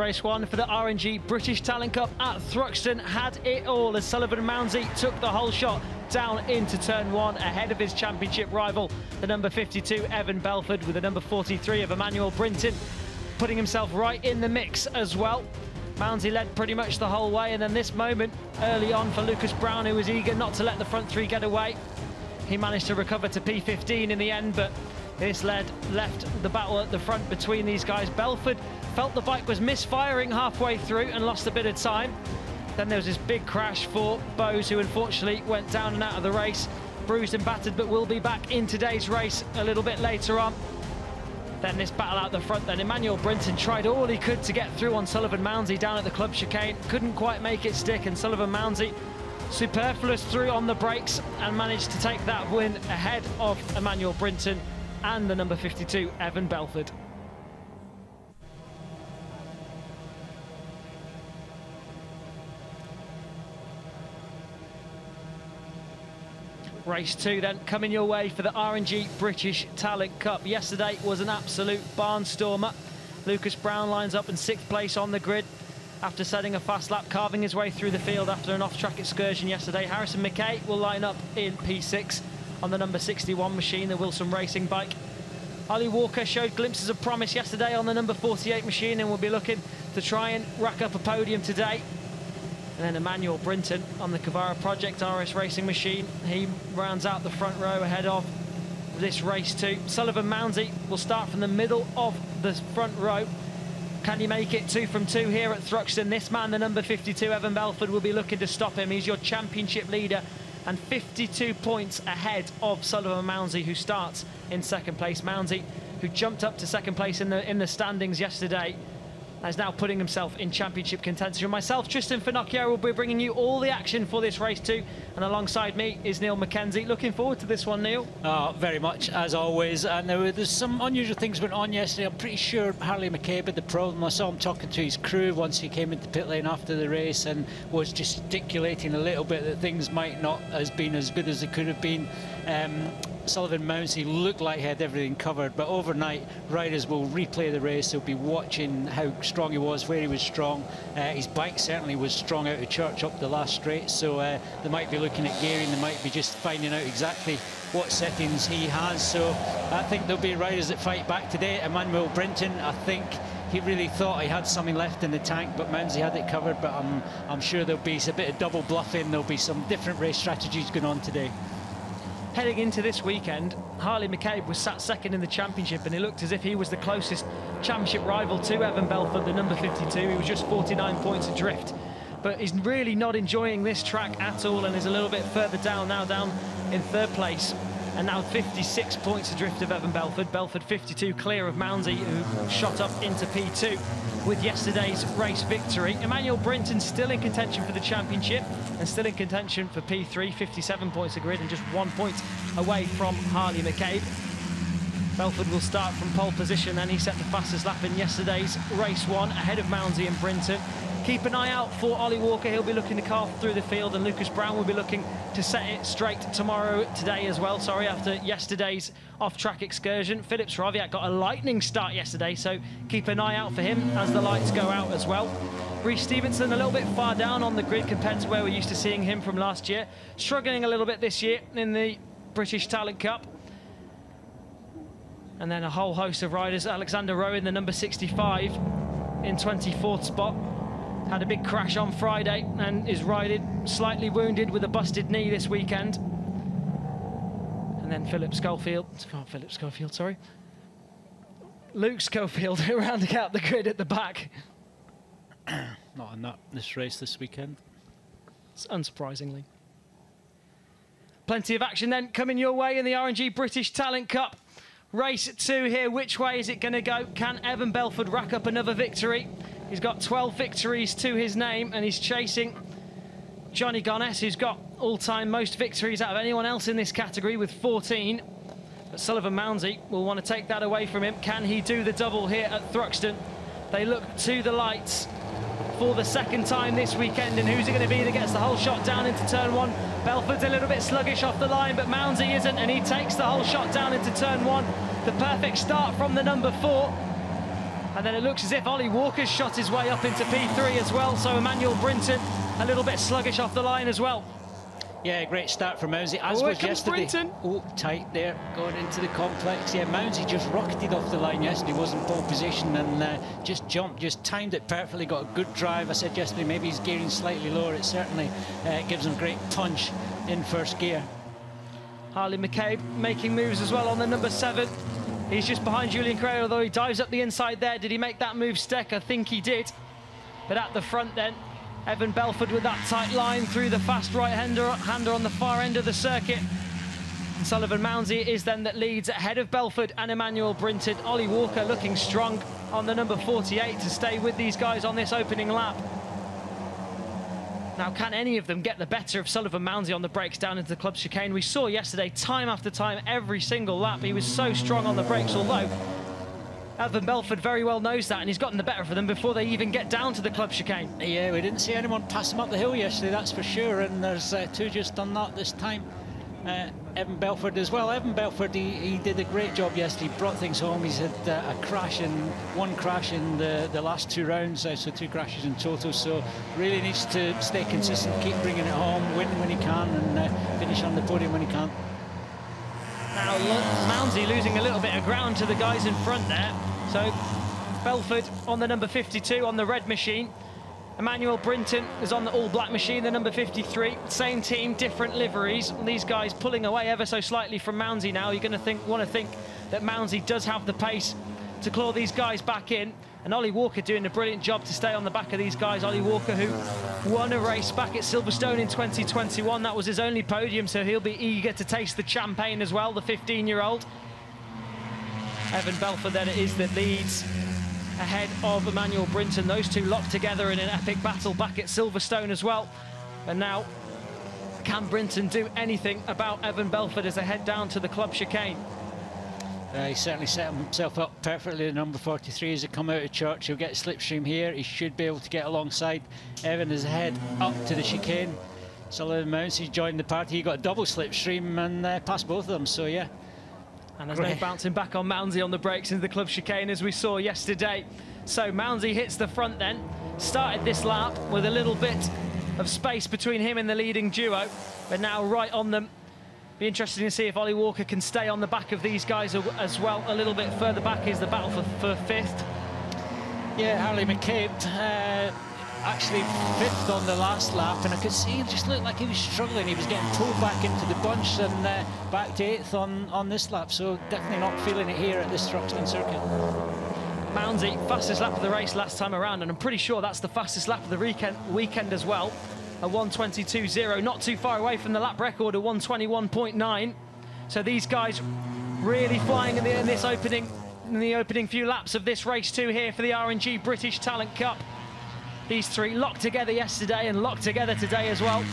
Race 1 for the RNG British Talent Cup at Thruxton had it all as Sullivan Mounsey took the whole shot down into turn 1 ahead of his championship rival, the number 52 Evan Belford, with the number 43 of Amanuel Brinton putting himself right in the mix as well. Mounsey led pretty much the whole way, and then this moment early on for Lucas Brown, who was eager not to let the front three get away. He managed to recover to P15 in the end, but this left the battle at the front between these guys. Belford felt the bike was misfiring halfway through and lost a bit of time. Then there was this big crash for Bose, who unfortunately went down and out of the race, bruised and battered, but will be back in today's race a little bit later on. Then this battle out the front, then Amanuel Brinton tried all he could to get through on Sullivan Mounsey down at the club chicane, couldn't quite make it stick, and Sullivan Mounsey superfluous through on the brakes and managed to take that win ahead of Amanuel Brinton and the number 52 Evan Belford. Race 2 then coming your way for the RNG British Talent Cup. Yesterday was an absolute barnstormer. Lucas Brown lines up in 6th place on the grid after setting a fast lap, carving his way through the field after an off-track excursion yesterday. Harrison McKay will line up in P6 on the number 61 machine, the Wilson Racing bike. Ollie Walker showed glimpses of promise yesterday on the number 48 machine and will be looking to try and rack up a podium today. And then Amanuel Brinton on the Cavara Project RS Racing machine. He rounds out the front row ahead of this race 2. Sullivan Mounsey will start from the middle of the front row. Can he make it 2 from 2 here at Thruxton? This man, the number 52, Evan Belford, will be looking to stop him. He's your championship leader and 52 points ahead of Sullivan Mounsey, who starts in 2nd place. Mounsey, who jumped up to 2nd place in the standings yesterday, is now putting himself in championship contention. Myself, Tristan Finocchio, will be bringing you all the action for this race 2, and alongside me is Neil McKenzie. Looking forward to this one, Neil. Very much, as always. And there's some unusual things went on yesterday. I'm pretty sure Harley McCabe had the problem. I saw him talking to his crew once he came into pit lane after the race and was gesticulating a little bit that things might not have been as good as they could have been. Sullivan Mounsey looked like he had everything covered, but overnight riders will replay the race. They'll be watching how strong he was, where he was strong. His bike certainly was strong out of church up the last straight, so they might be looking at gearing, they might be just finding out exactly what settings he has. So I think there'll be riders that fight back today. Amanuel Brinton, I think he really thought he had something left in the tank, but Mounsey had it covered. But I'm sure there'll be a bit of double bluffing. There'll be some different race strategies going on today. Heading into this weekend, Harley McCabe was sat 2nd in the championship, and it looked as if he was the closest championship rival to Evan Belford, the number 52. He was just 49 points adrift, but he's really not enjoying this track at all and is a little bit further down, now down in 3rd place, and now 56 points adrift of Evan Belford. Belford 52 clear of Mounsey, who shot up into P2 with yesterday's race victory. Amanuel Brinton still in contention for the championship and still in contention for P3, 57 points a grid and just 1 point away from Harley McCabe. Belford will start from pole position, and he set the fastest lap in yesterday's race 1 ahead of Mounsey and Brinton. Keep an eye out for Ollie Walker. He'll be looking to carve through the field, and Lucas Brown will be looking to set it straight today as well, after yesterday's off-track excursion. Phillips Raviak got a lightning start yesterday, so keep an eye out for him as the lights go out as well. Reece Stevenson a little bit far down on the grid compared to where we're used to seeing him from last year. Struggling a little bit this year in the British Talent Cup. And then a whole host of riders. Alexander Rowan, the number 65, in 24th spot. Had a big crash on Friday and is riding slightly wounded with a busted knee this weekend. And then Luke Schofield rounding out the grid at the back. Not in this race this weekend. Unsurprisingly. Plenty of action then coming your way in the RNG British Talent Cup. Race 2 here. Which way is it going to go? Can Evan Belford rack up another victory? He's got 12 victories to his name, and he's chasing Johnny Gonnes, who's got all-time most victories out of anyone else in this category with 14. But Sullivan Mounsey will want to take that away from him. Can he do the double here at Thruxton? They look to the lights for the 2nd time this weekend, and who's it going to be that gets the whole shot down into turn 1? Belford's a little bit sluggish off the line, but Mounsey isn't, and he takes the whole shot down into turn 1. The perfect start from the number 4. And then it looks as if Ollie Walker's shot his way up into P3 as well. So Amanuel Brinton a little bit sluggish off the line as well. Yeah, great start from Mounsey, as was yesterday. Brinton. Oh, tight there, going into the complex. Yeah, Mounsey just rocketed off the line yesterday, was in pole position and just jumped, just timed it perfectly, got a good drive. I said yesterday maybe he's gearing slightly lower. It certainly gives him great punch in first gear. Harley McCabe making moves as well on the number 7. He's just behind Julian Craig, although he dives up the inside there. Did he make that move, Steck? I think he did. But at the front then, Evan Belford with that tight line through the fast right-hander on the far end of the circuit. And Sullivan Mounsey is then that leads ahead of Belford and Amanuel Brinton. Ollie Walker looking strong on the number 48 to stay with these guys on this opening lap. Now, can any of them get the better of Sullivan Mounsey on the brakes down into the club chicane? We saw yesterday, time after time, every single lap, he was so strong on the brakes, although Evan Belford very well knows that, and he's gotten the better for them before they even get down to the club chicane. Yeah, we didn't see anyone pass him up the hill yesterday, that's for sure, and there's two just done that this time. Evan Belford as well. Evan Belford, he did a great job yesterday, he brought things home. He's had one crash in the last 2 rounds, so 2 crashes in total, so really needs to stay consistent, keep bringing it home, win when he can, and finish on the podium when he can. Now, Mounsey losing a little bit of ground to the guys in front there. So, Belford on the number 52 on the red machine. Amanuel Brinton is on the all-black machine, the number 53. Same team, different liveries. These guys pulling away ever so slightly from Mounsey now. You're going to want to think that Mounsey does have the pace to claw these guys back in. And Ollie Walker doing a brilliant job to stay on the back of these guys. Ollie Walker, who won a race back at Silverstone in 2021. That was his only podium, so he'll be eager to taste the champagne as well, the 15-year-old. Evan Belford then it is that leads ahead of Amanuel Brinton. Those two locked together in an epic battle back at Silverstone as well. And now, can Brinton do anything about Evan Belford as they head down to the club chicane? He certainly set himself up perfectly, the number 43, as he come out of church. He'll get slipstream here. He should be able to get alongside. Evan is ahead up to the chicane. Sullivan Mounsey joined the party. He got a double slipstream and passed both of them, so yeah. And there's no bouncing back on Mounsey on the brakes into the club chicane as we saw yesterday. So Mounsey hits the front then. Started this lap with a little bit of space between him and the leading duo, but now right on them. Be interesting to see if Ollie Walker can stay on the back of these guys as well. A little bit further back is the battle for 5th. Yeah, Harley McCabe actually 5th on the last lap, and I could see him just looked like he was struggling. He was getting pulled back into the bunch and back to 8th on this lap, so definitely not feeling it here at this Thruxton circuit. Mounsey, fastest lap of the race last time around, and I'm pretty sure that's the fastest lap of the weekend as well. A 1:22.0, not too far away from the lap record of 1:21.9. So these guys really flying in the opening few laps of this race too here for the R&G British Talent Cup. These three locked together yesterday and locked together today as well.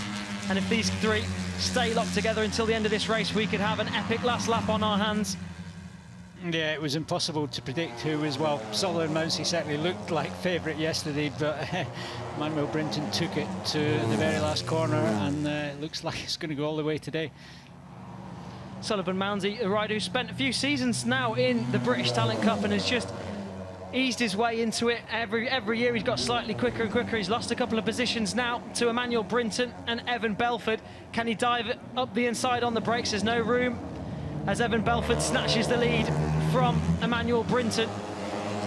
And if these three stay locked together until the end of this race, we could have an epic last lap on our hands. Yeah, it was impossible to predict who as well. Sullivan Mounsey certainly looked like favourite yesterday, but Amanuel Brinton took it to the very last corner, and it looks like it's going to go all the way today. Sullivan Mounsey, a rider who spent a few seasons now in the British Talent Cup and has just eased his way into it. Every year he's got slightly quicker and quicker. He's lost a couple of positions now to Amanuel Brinton and Evan Belford. Can he dive up the inside on the brakes? There's no room as Evan Belford snatches the lead from Amanuel Brinton.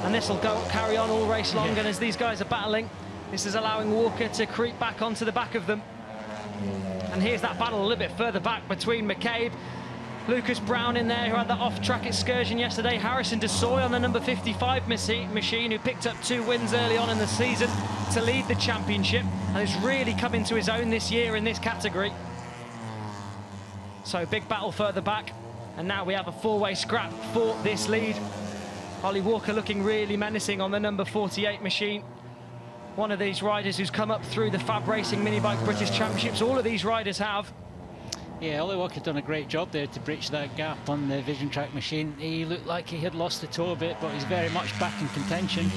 And this will carry on all race long, and as these guys are battling, this is allowing Walker to creep back onto the back of them. And here's that battle a little bit further back between McCabe, Lucas Brown in there, who had that off-track excursion yesterday, Harrison Desoy on the number 55 machine, who picked up 2 wins early on in the season to lead the championship, and has really come into his own this year in this category. So big battle further back, and now we have a 4-way scrap for this lead. Ollie Walker looking really menacing on the number 48 machine. One of these riders who's come up through the Fab Racing Minibike British Championships. All of these riders have. Yeah, Ollie Walker done a great job there to bridge that gap on the Vision Track machine. He looked like he had lost the toe a bit, but he's very much back in contention.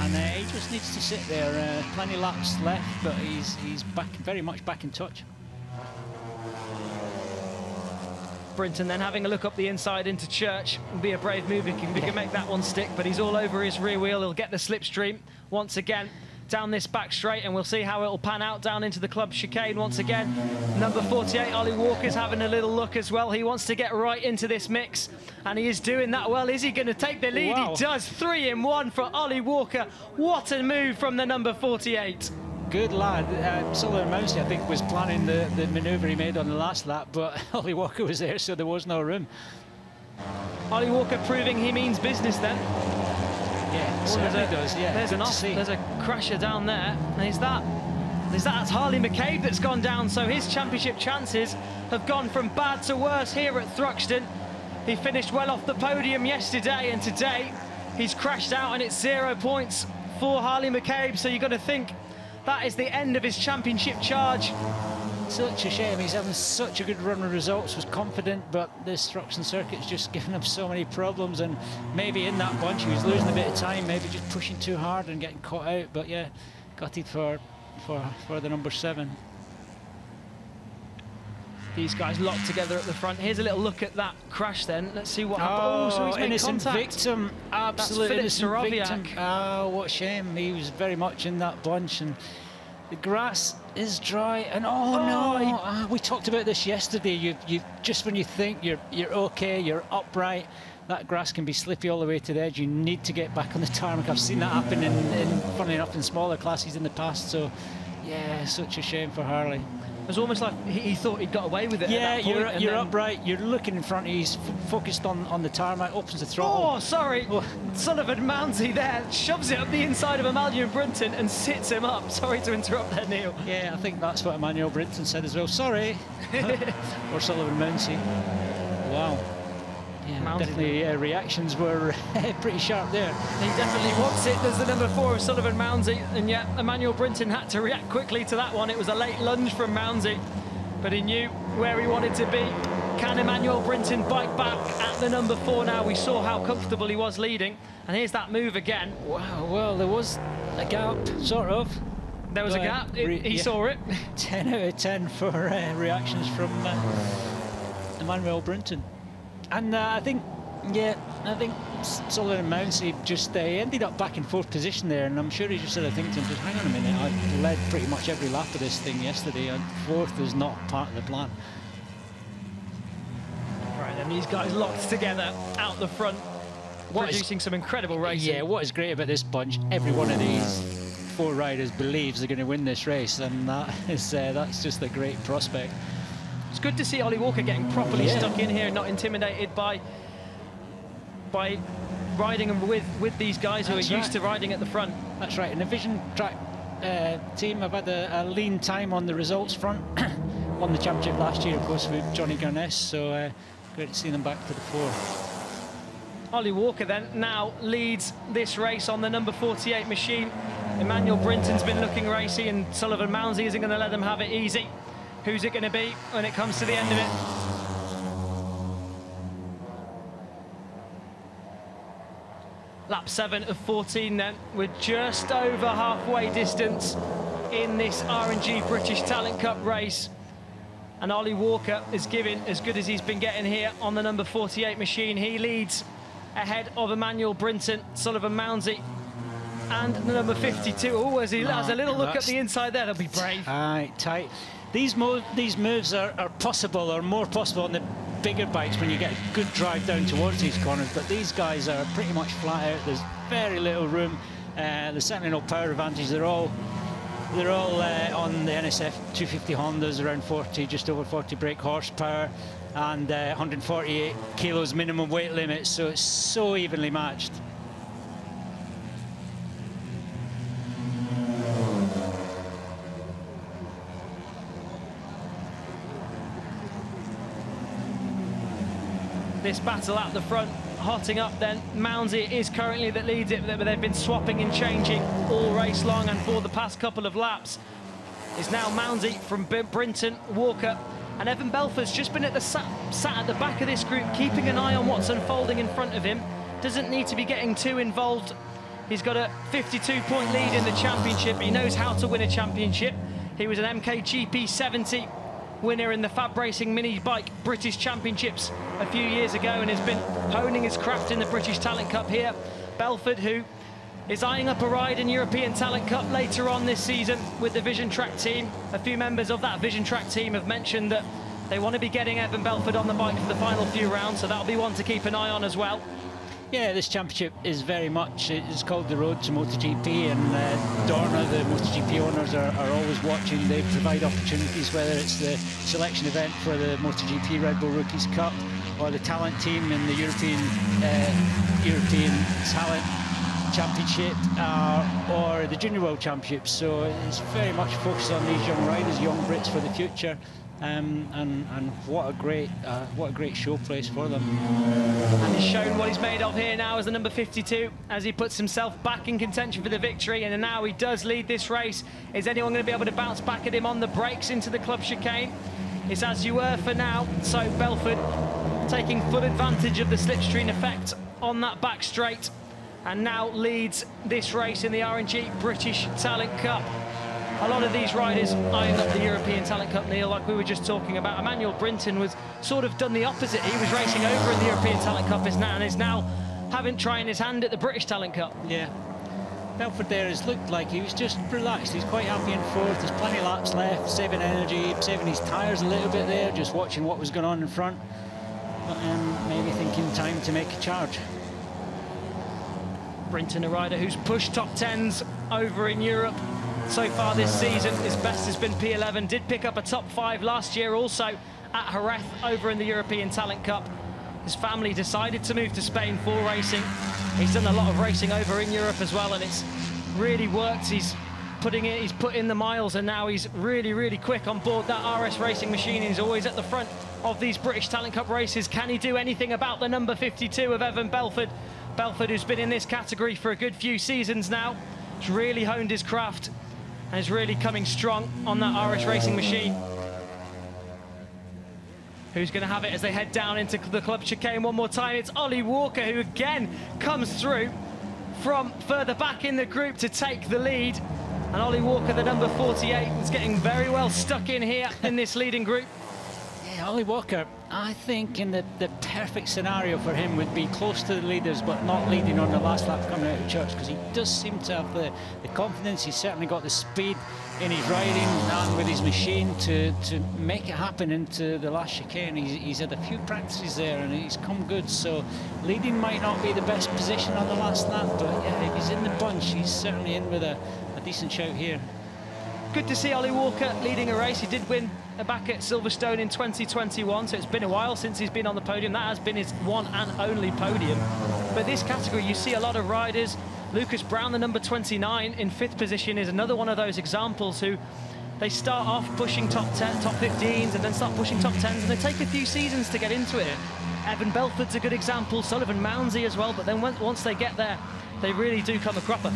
And he just needs to sit there. Plenty of laps left, but he's back, very much back in touch. Brinton then having a look up the inside into Church. Will be a brave move if he can make that one stick, but he's all over his rear wheel. He'll get the slipstream once again down this back straight, and we'll see how it'll pan out down into the club chicane once again. Number 48, Ollie Walker's having a little look as well. He wants to get right into this mix, and he is doing that well. Is he going to take the lead? Wow. He does. 3 in 1 for Ollie Walker. What a move from the number 48. Good lad. Sullivan Mounsey, I think, was planning the manoeuvre he made on the last lap, but Ollie Walker was there, so there was no room. Ollie Walker proving he means business then. Yeah, certainly does. Yeah, There's a crasher down there. And that's Harley McCabe that's gone down. So his championship chances have gone from bad to worse here at Thruxton. He finished well off the podium yesterday, and today he's crashed out, and it's 0 points for Harley McCabe. So you've got to think that is the end of his championship charge. Such a shame. He's having such a good run of results, was confident, but this Thruxton circuit's just given him so many problems, and maybe in that bunch he was losing a bit of time, maybe just pushing too hard and getting caught out. But yeah, gutted for the number 7. These guys locked together at the front. Here's a little look at that crash then. Let's see what happened. Oh, so he's made innocent contact. victim. Absolutely innocent victim. Victim. Oh, what a shame. He was very much in that bunch, and the grass is dry, and we talked about this yesterday. You just when you think you're okay, you're upright, that grass can be slippy all the way to the edge. You need to get back on the tarmac. I've seen that happen in funny enough, in smaller classes in the past. So yeah, such a shame for Harley. It was almost like he thought he'd got away with it. Yeah, at that point, you're upright, you're looking in front, he's focused on the tarmac, opens the throttle. Oh, sorry. Oh. Sullivan Mounsey there shoves it up the inside of Amanuel Brinton and sits him up. Sorry to interrupt there, Neil. Yeah, I think that's what Amanuel Brinton said as well. Sorry. Or Sullivan Mounsey. Wow. Yeah, Mounsey. Definitely reactions were pretty sharp there. He definitely wants it. There's the number 4 of Sullivan Mounsey, and yet Amanuel Brinton had to react quickly to that one. It was a late lunge from Mounsey, but he knew where he wanted to be. Can Amanuel Brinton bite back at the number 4 now? We saw how comfortable he was leading, and here's that move again. Wow, well, there was a gap, sort of. There was a gap. He saw it. 10 out of 10 for reactions from Amanuel Brinton. And I think Sullivan Mounsey just ended up back in 4th position there, and I'm sure he just sort of thinking to him, just hang on a minute, I led pretty much every lap of this thing yesterday, and 4th is not part of the plan. Right, and these guys locked together out the front, producing some incredible racing. Yeah, what is great about this bunch, every one of these 4 riders believes they're going to win this race, and that's just a great prospect. It's good to see Ollie Walker getting properly stuck in here, not intimidated by riding with these guys who are used to riding at the front. That's right. And the Vision Track team have had a lean time on the results front. Won the championship last year, of course, with Johnny Garness, so great to see them back to the fore. Ollie Walker then now leads this race on the number 48 machine. Amanuel Brinton's been looking racy, and Sullivan Mounsey isn't going to let them have it easy. Who's it going to be when it comes to the end of it? Lap 7 of 14 then. We're just over halfway distance in this R&G British Talent Cup race. And Ollie Walker is giving as good as he's been getting here on the number 48 machine. He leads ahead of Amanuel Brinton, Sullivan Mounsey, and the number 52. Oh, as he has a little look at the inside there, they'll be brave. Tight. These moves are possible, or more possible on the bigger bikes when you get a good drive down towards these corners, but these guys are pretty much flat out. There's very little room. There's certainly no power advantage. They're all on the NSF 250 Hondas, around 40, just over 40 brake horsepower, and 148 kilos minimum weight limit, so it's so evenly matched. This battle at the front, hotting up then. Mounsey is currently that leads it, but they've been swapping and changing all race long, and for the past couple of laps. It's now Mounsey from Brinton, Walker, and Evan Belford's just been at the sat at the back of this group, keeping an eye on what's unfolding in front of him. Doesn't need to be getting too involved. He's got a 52-point lead in the championship. He knows how to win a championship. He was an MKGP 70 winner in the Fab Racing Mini Bike British Championships a few years ago and has been honing his craft in the British Talent Cup here. Belford, who is eyeing up a ride in European Talent Cup later on this season with the Vision Track team. A few members of that Vision Track team have mentioned that they want to be getting Evan Belford on the bike for the final few rounds, so that'll be one to keep an eye on as well. Yeah, this championship is very much, it's called the Road to MotoGP, and Dorna, the MotoGP owners, are always watching. They provide opportunities, whether it's the selection event for the MotoGP Red Bull Rookies Cup or the talent team in the European Talent Championship or the Junior World Championships. So it's very much focused on these young riders, young Brits for the future. And what a great showplace for them. And he's shown what he's made of here now as the number 52, as he puts himself back in contention for the victory, and now he does lead this race. Is anyone going to be able to bounce back at him on the brakes into the club chicane? It's as you were for now. So Belford taking full advantage of the slipstream effect on that back straight, and now leads this race in the R&G British Talent Cup. A lot of these riders eyeing up the European Talent Cup, Neil, like we were just talking about. Amanuel Brinton was sort of done the opposite. He was racing over in the European Talent Cup and is now having trying his hand at the British Talent Cup. Yeah. Belford there has looked like he was just relaxed. He's quite happy in fourth. There's plenty of laps left, saving energy, saving his tyres a little bit there, just watching what was going on in front. But maybe thinking time to make a charge. Brinton, a rider who's pushed top 10s over in Europe so far this season. His best has been P11, did pick up a top 5 last year also at Jerez over in the European Talent Cup. His family decided to move to Spain for racing. He's done a lot of racing over in Europe as well, and it's really worked. He's put in the miles, and now he's really quick on board that RS racing machine. He's always at the front of these British Talent Cup races. Can he do anything about the number 52 of Evan Belford? Belford, who's been in this category for a good few seasons now, has really honed his craft and is really coming strong on that RS racing machine. Who's going to have it as they head down into the club chicane one more time? It's Ollie Walker, who again comes through from further back in the group to take the lead. And Ollie Walker, the number 48, is getting very well stuck in here in this leading group. Yeah, Ollie Walker, I think in the perfect scenario for him would be close to the leaders but not leading on the last lap coming out of church, because he does seem to have the confidence. He's certainly got the speed in his riding and with his machine to make it happen into the last chicane. He's had a few practices there and he's come good, so leading might not be the best position on the last lap, but yeah, if he's in the bunch, he's certainly in with a decent shout here. Good to see Ollie Walker leading a race. He did win back at Silverstone in 2021, so it's been a while since he's been on the podium. That has been his one and only podium. But this category, you see a lot of riders. Lucas Brown, the number 29, in 5th position, is another one of those examples who they start off pushing top 10, top 15s, and then start pushing top 10s, and they take a few seasons to get into it. Evan Belford's a good example, Sullivan Mounsey as well, but then once they get there, they really do come a cropper.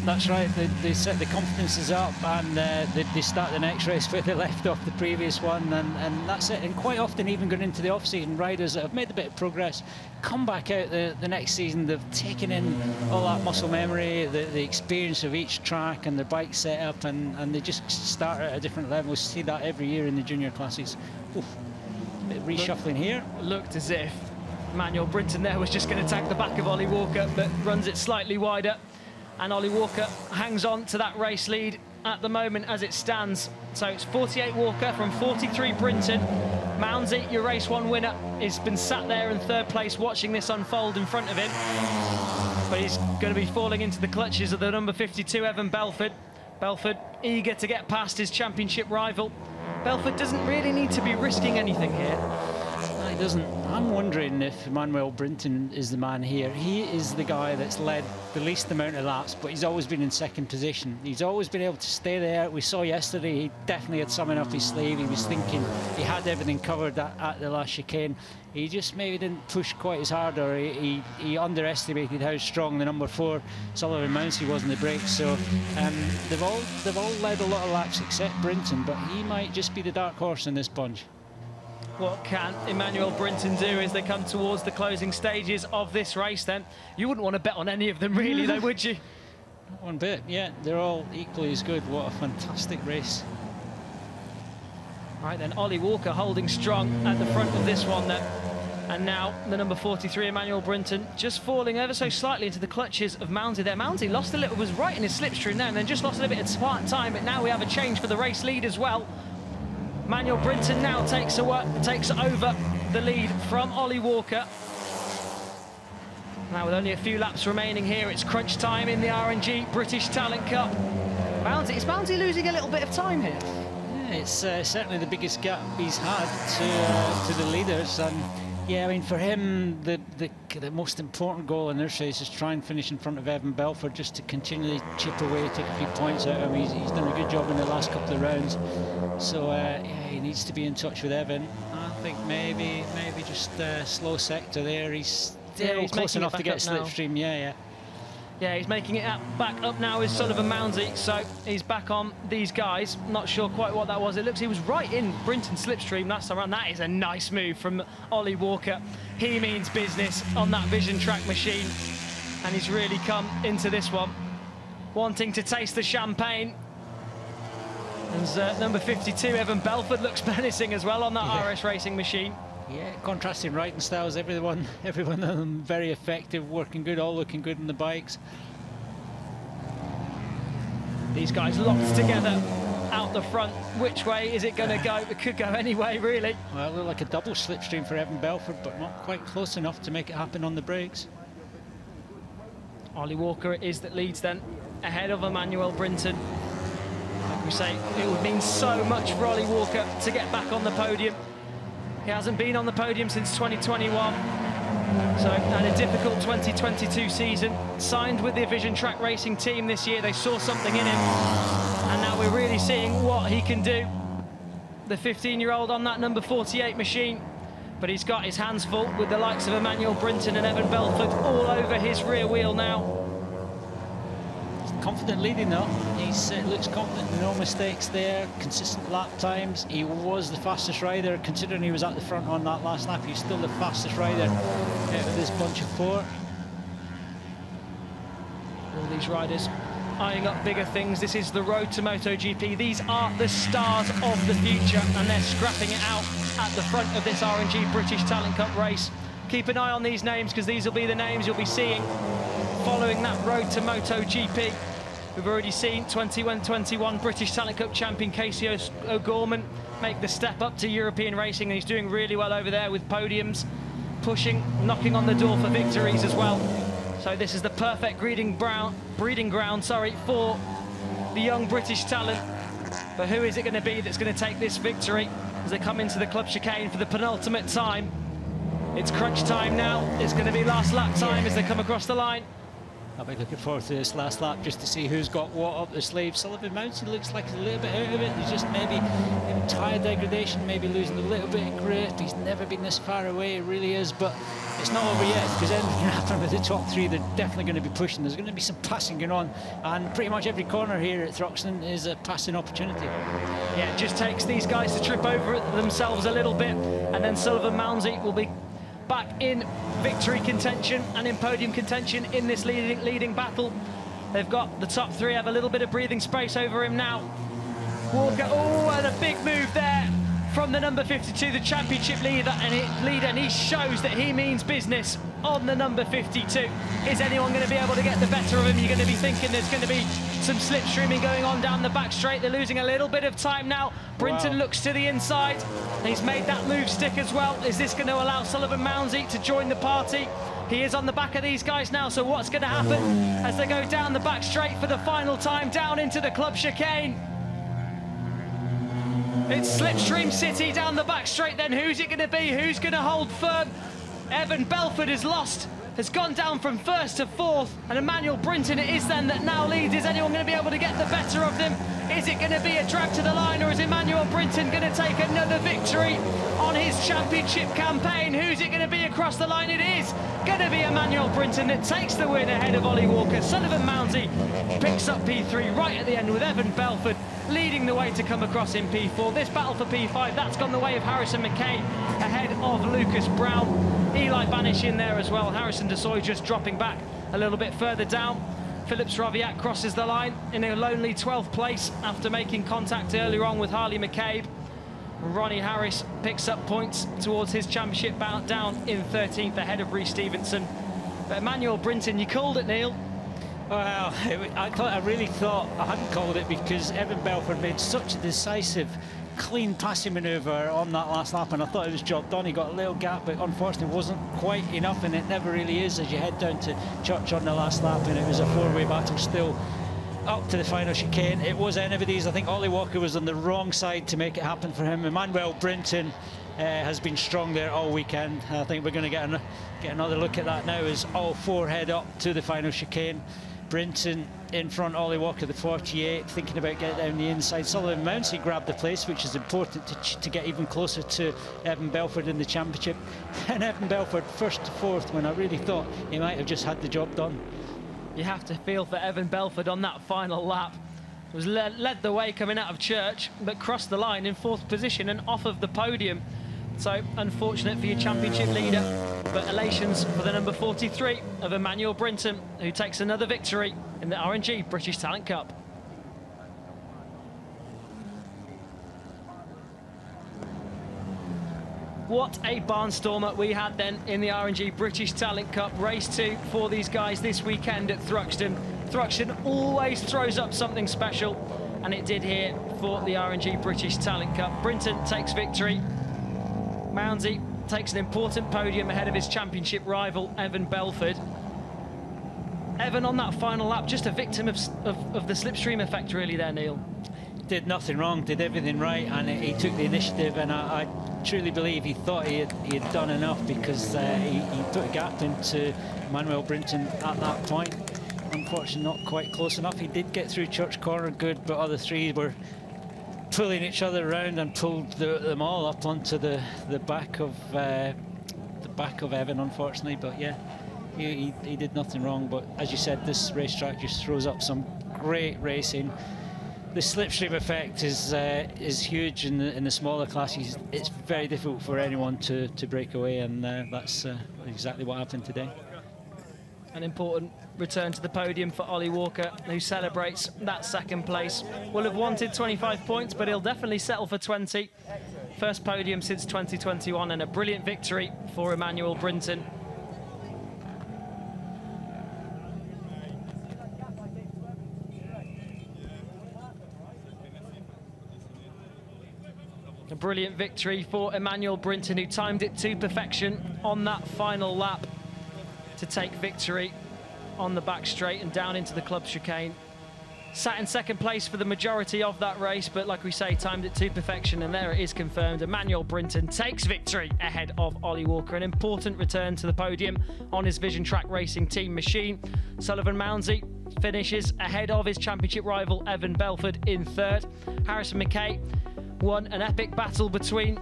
That's right, they set the confidence is up, and they start the next race where they left off the previous one, and that's it. And quite often, even going into the off-season, riders that have made a bit of progress come back out the next season. They've taken in all that muscle memory, the experience of each track and their bike setup, and they just start at a different level. We see that every year in the junior classes. Oof, a bit of reshuffling here. Looked as if Amanuel Brinton there was just going to tag the back of Ollie Walker, but runs it slightly wider, and Ollie Walker hangs on to that race lead at the moment as it stands. So it's 48 Walker from 43 Brinton. Mounsey, your race 1 winner, has been sat there in 3rd place watching this unfold in front of him, but he's going to be falling into the clutches of the number 52 Evan Belford. Belford eager to get past his championship rival. Belford doesn't really need to be risking anything here. He doesn't. I'm wondering if Amanuel Brinton is the man here. He is the guy that's led the least amount of laps, but he's always been in 2nd position. He's always been able to stay there. We saw yesterday he definitely had something up his sleeve. He was thinking he had everything covered at the last chicane. He just maybe didn't push quite as hard, or he underestimated how strong the number 4 Sullivan Mounsey was in the brakes. So they've all led a lot of laps except Brinton, but he might just be the dark horse in this bunch. What can Amanuel Brinton do as they come towards the closing stages of this race then? You wouldn't want to bet on any of them really though, would you? Not one bit, yeah. They're all equally as good. What a fantastic race. Right then, Ollie Walker holding strong at the front of this one then. And now the number 43, Amanuel Brinton, just falling ever so slightly into the clutches of Mounsey there. Mounsey lost a little, was right in his slipstream there, and then just lost a little bit of time, but now we have a change for the race lead as well. Amanuel Brinton now takes over the lead from Ollie Walker. Now with only a few laps remaining here, it's crunch time in the RNG British Talent Cup. Is Mounsey losing a little bit of time here? Yeah, it's certainly the biggest gap he's had to the leaders. And yeah, I mean, for him, the most important goal in this race is try and finish in front of Evan Belford, just to continually chip away, take a few points out of him. He's done a good job in the last couple of rounds. So yeah, he needs to be in touch with Evan. I think maybe just slow sector there. He's still close enough to get slipstream. Yeah, he's making it back up now with Sullivan Mounsey, so he's back on these guys. Not sure quite what that was. It looks he was right in Brinton's slipstream last time around. That is a nice move from Ollie Walker. He means business on that Vision Track machine, and he's really come into this one wanting to taste the champagne. And number 52, Evan Belford, looks menacing as well on that RS Racing machine. Yeah, contrasting riding styles, everyone of them very effective, working good, all looking good on the bikes. These guys locked together out the front. Which way is it going to go? It could go any way, really. Well, it looked like a double slipstream for Evan Belford, but not quite close enough to make it happen on the brakes. Ollie Walker it is that leads then, ahead of Amanuel Brinton. Like we say, it would mean so much for Ollie Walker to get back on the podium. He hasn't been on the podium since 2021, so had a difficult 2022 season. Signed with the Vision Track Racing team this year. They saw something in him, and now we're really seeing what he can do. The 15-year-old on that number 48 machine, but he's got his hands full with the likes of Amanuel Brinton and Evan Belford all over his rear wheel now. Confident leading though. He looks confident, no mistakes there, consistent lap times. He was the fastest rider, considering he was at the front on that last lap. He's still the fastest rider out of this bunch of four. All these riders eyeing up bigger things. This is the road to MotoGP. These are the stars of the future, and they're scrapping it out at the front of this RNG British Talent Cup race. Keep an eye on these names, because these will be the names you'll be seeing following that road to MotoGP. We've already seen 21 British Talent Cup champion Casey O'Gorman make the step up to European racing, and he's doing really well over there with podiums, pushing, knocking on the door for victories as well. So this is the perfect breeding ground, for the young British talent. But who is it going to be that's going to take this victory as they come into the club chicane for the penultimate time? It's crunch time now. It's going to be last lap time as they come across the line. I'll be looking forward to this last lap just to see who's got what up the sleeve. Sullivan Mounsey looks like he's a little bit out of it. He's just maybe in tyre degradation, maybe losing a little bit of grip. He's never been this far away, it really is, but it's not over yet, because anything can happen with the top three. They're definitely going to be pushing. There's going to be some passing going on, and pretty much every corner here at Thruxton is a passing opportunity. Yeah, it just takes these guys to trip over themselves a little bit, and then Sullivan Mounsey will be back in victory contention and in podium contention in this leading battle. They've got the top three, have a little bit of breathing space over him now. Walker, oh, and a big move there from the number 52, the championship leader, and he shows that he means business on the number 52. Is anyone going to be able to get the better of him? You're going to be thinking there's going to be some slipstreaming going on down the back straight. They're losing a little bit of time now. Brinton looks to the inside. He's made that move stick as well. Is this going to allow Sullivan Mounsey to join the party? He is on the back of these guys now, so what's going to happen as they go down the back straight for the final time down into the club chicane? It's Slipstream City down the back straight then. Who's it going to be? Who's going to hold firm? Evan Belford has gone down from first to fourth, and Amanuel Brinton it is then that now leads. Is anyone going to be able to get the better of them? Is it going to be a drag to the line, or is Amanuel Brinton going to take another victory on his championship campaign? Who's it going to be across the line? It is going to be Amanuel Brinton that takes the win ahead of Ollie Walker. Sullivan Mounsey picks up P3 right at the end, with Evan Belford leading the way to come across in P4. This battle for P5, that's gone the way of Harrison McKay ahead of Lucas Brown. Eli Banish in there as well. Harrison Desoy just dropping back a little bit further down. Phillips Raviat crosses the line in a lonely 12th place after making contact earlier on with Harley McCabe. Ronnie Harris picks up points towards his championship bout, down in 13th ahead of Rhys Stevenson. But Amanuel Brinton, you called it, Neil. Well, I really thought I hadn't called it, because Evan Belford made such a decisive, clean passing manoeuvre on that last lap, and I thought it was job done. He got a little gap, but unfortunately wasn't quite enough, and it never really is as you head down to Church on the last lap, and it was a four-way battle still up to the final chicane. It was anybody's. I think Ollie Walker was on the wrong side to make it happen for him. Amanuel Brinton has been strong there all weekend. I think we're going to get another look at that now as all four head up to the final chicane. Brinton in front, Ollie Walker the 48, thinking about getting down the inside. Sullivan Mounsey grabbed the place, which is important to get even closer to Evan Belford in the championship. And Evan Belford first to fourth, when I really thought he might have just had the job done. You have to feel for Evan Belford on that final lap. Was led the way coming out of Church, but crossed the line in fourth position and off of the podium. So unfortunate for your championship leader, but elations for the number 43 of Amanuel Brinton, who takes another victory in the R&G British Talent Cup. What a barnstormer we had then in the R&G British Talent Cup. Race 2 for these guys this weekend at Thruxton. Thruxton always throws up something special, and it did here for the R&G British Talent Cup. Brinton takes victory. Mounsey takes an important podium ahead of his championship rival, Evan Belford. Evan on that final lap, just a victim of the slipstream effect really there, Neil. Did nothing wrong, did everything right, and he took the initiative, and I truly believe he thought he had done enough, because he put a gap into Amanuel Brinton at that point. Unfortunately, not quite close enough. He did get through Church Corner good, but other three were pulling each other around and pulled them all up onto the back of Evan, unfortunately. But yeah, he did nothing wrong. But as you said, this racetrack just throws up some great racing. The slipstream effect is huge in the smaller classes. It's very difficult for anyone to break away, and that's exactly what happened today. An important return to the podium for Ollie Walker, who celebrates that second place. Will have wanted 25 points, but he'll definitely settle for 20. First podium since 2021, and a brilliant victory for Amanuel Brinton. A brilliant victory for Amanuel Brinton, who timed it to perfection on that final lap to take victory on the back straight and down into the club chicane. Sat in second place for the majority of that race, but like we say, timed it to perfection, and there it is confirmed. Amanuel Brinton takes victory ahead of Ollie Walker. An important return to the podium on his Vision Track Racing team machine. Sullivan Mounsey finishes ahead of his championship rival Evan Belford in third. Harrison McKay won an epic battle between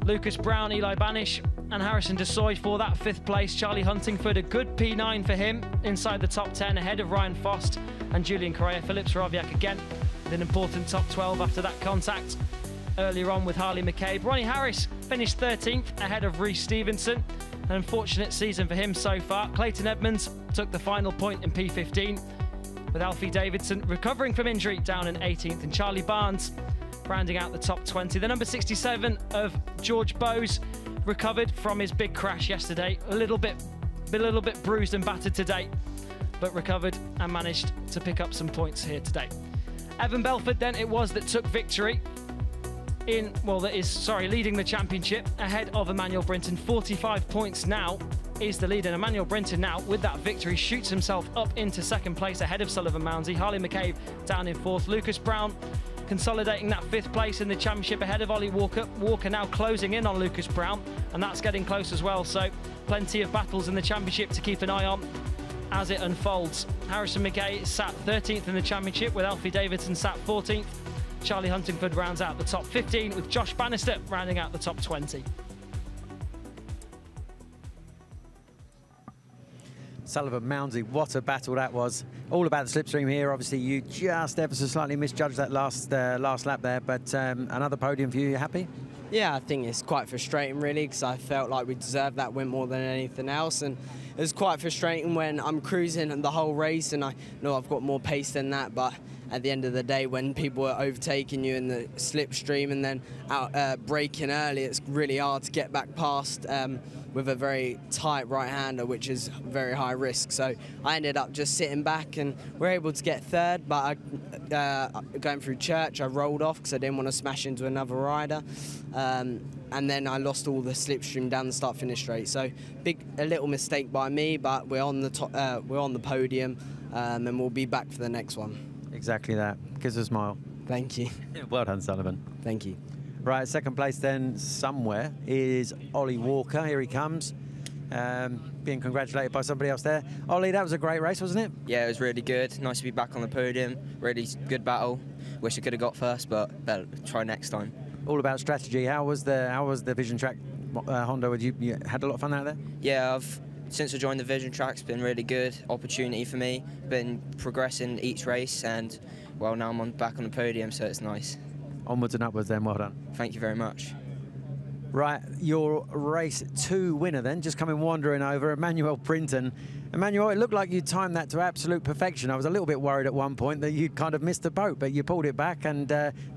Lucas Brown, Eli Banish and Harrison Desoy for that fifth place. Charlie Huntingford, a good P9 for him, inside the top 10 ahead of Ryan Fost and Julian Correa. Phillips Raviak again with an important top 12 after that contact earlier on with Harley McCabe. Ronnie Harris finished 13th ahead of Rhys Stevenson. An unfortunate season for him so far. Clayton Edmonds took the final point in P15, with Alfie Davidson recovering from injury down in 18th, and Charlie Barnes rounding out the top 20. The number 67 of George Bowes recovered from his big crash yesterday. A little bit bruised and battered today, but recovered and managed to pick up some points here today. Evan Belford then it was that took victory in, well, leading the championship ahead of Amanuel Brinton. 45 points now is the lead, and Amanuel Brinton now with that victory shoots himself up into second place ahead of Sullivan Mounsey. Harley McCabe down in fourth. Lucas Brown consolidating that fifth place in the championship ahead of Ollie Walker. Walker now closing in on Lucas Brown, and that's getting close as well, so plenty of battles in the championship to keep an eye on as it unfolds. Harrison McKay sat 13th in the championship, with Alfie Davidson sat 14th. Charlie Huntingford rounds out the top 15, with Josh Bannister rounding out the top 20. Sullivan Mounsey, what a battle that was. All about the slipstream here. Obviously, you just ever so slightly misjudged that last lap there, but another podium for you. You happy? Yeah, I think it's quite frustrating, really, because I felt like we deserved that win more than anything else, and it was quite frustrating when I'm cruising the whole race, and I know I've got more pace than that, but at the end of the day, when people are overtaking you in the slipstream and then out braking early, it's really hard to get back past with a very tight right-hander, which is very high risk. So I ended up just sitting back, and we're able to get third, but going through church, I rolled off because I didn't want to smash into another rider. And then I lost all the slipstream down the start-finish straight. So a little mistake by me, but we're on the top, we're on the podium, and we'll be back for the next one. Exactly that. Gives a smile. Thank you. Well done, Sullivan. Thank you. Right, second place then somewhere is Ollie Walker. Here he comes, being congratulated by somebody else there. Ollie, that was a great race, wasn't it? Yeah, it was really good. Nice to be back on the podium. Really good battle. Wish I could have got first, but better try next time. All about strategy. How was the Vision Track Honda? You had a lot of fun out there? Yeah, since I joined the Vision Track, it's been really good opportunity for me. Been progressing each race, and well, now I'm back on the podium, so it's nice. Onwards and upwards then, well done. Thank you very much. Right, your race 2 winner then, just coming wandering over, Amanuel Brinton. Amanuel, it looked like you timed that to absolute perfection. I was a little bit worried at one point that you'd kind of missed the boat, but you pulled it back, and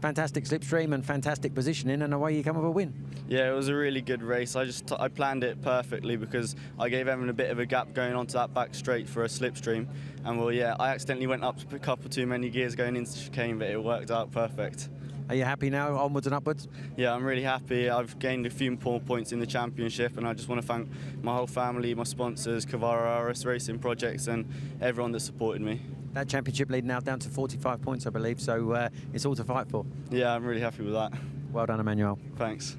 fantastic slipstream and fantastic positioning, and away you come with a win. Yeah, it was a really good race. I planned it perfectly because I gave Evan a bit of a gap going onto that back straight for a slipstream. And well, yeah, I accidentally went up a couple too many gears going into the chicane, but it worked out perfect. Are you happy now, onwards and upwards? Yeah, I'm really happy. I've gained a few more points in the championship, and I just want to thank my whole family, my sponsors, Cavara RS Racing Projects, and everyone that supported me. That championship lead now down to 45 points, I believe, so it's all to fight for. Yeah, I'm really happy with that. Well done, Amanuel. Thanks.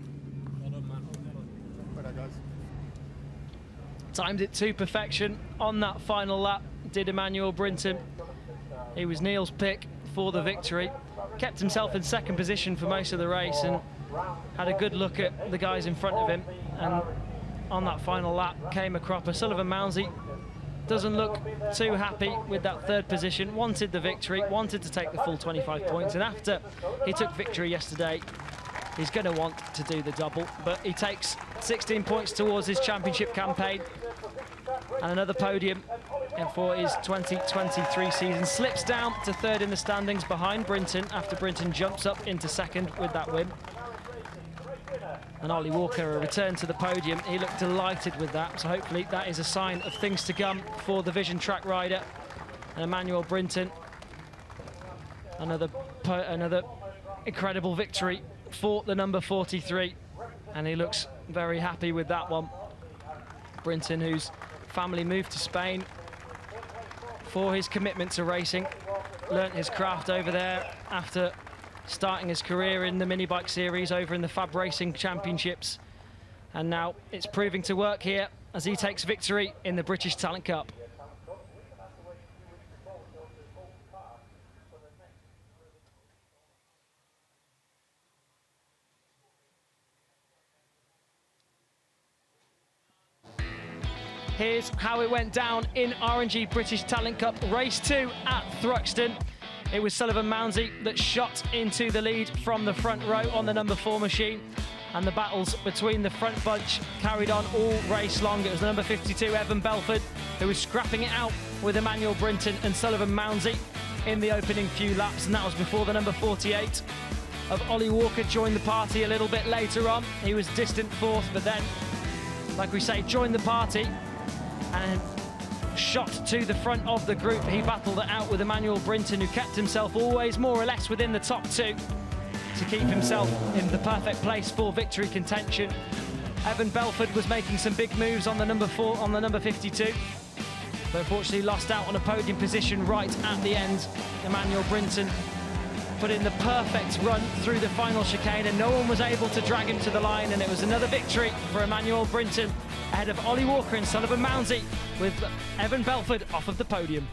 Well done, man. Well done, guys. Timed it to perfection on that final lap, did Amanuel Brinton. He was Neil's pick for the victory. Kept himself in second position for most of the race and had a good look at the guys in front of him, and on that final lap came a cropper. Sullivan Mounsey doesn't look too happy with that third position, wanted the victory, wanted to take the full 25 points, and after he took victory yesterday, he's going to want to do the double, but he takes 16 points towards his championship campaign and another podium for his 2023 season. Slips down to third in the standings behind Brinton after Brinton jumps up into second with that win. And Ollie Walker, a return to the podium. He looked delighted with that, so hopefully that is a sign of things to come for the Vision Track rider. And Amanuel Brinton, another incredible victory for the number 43, and he looks very happy with that one. Brinton, whose family moved to Spain for his commitment to racing, learnt his craft over there after starting his career in the mini bike series over in the Fab Racing Championships, and now it's proving to work here as he takes victory in the British Talent Cup. Here's how it went down in RNG British Talent Cup Race 2 at Thruxton. It was Sullivan Mounsey that shot into the lead from the front row on the number 4 machine, and the battles between the front bunch carried on all race long. It was the number 52, Evan Belford, who was scrapping it out with Amanuel Brinton and Sullivan Mounsey in the opening few laps, and that was before the number 48 of Ollie Walker joined the party a little bit later on. He was distant fourth, but then, like we say, joined the party and shot to the front of the group. He battled it out with Amanuel Brinton, who kept himself always more or less within the top 2 to keep himself in the perfect place for victory contention. Evan Belford was making some big moves on the number 4, on the number 52, but unfortunately lost out on a podium position right at the end. Amanuel Brinton put in the perfect run through the final chicane, and no one was able to drag him to the line, and it was another victory for Amanuel Brinton ahead of Ollie Walker and Sullivan Mounsey, with Evan Belford off of the podium.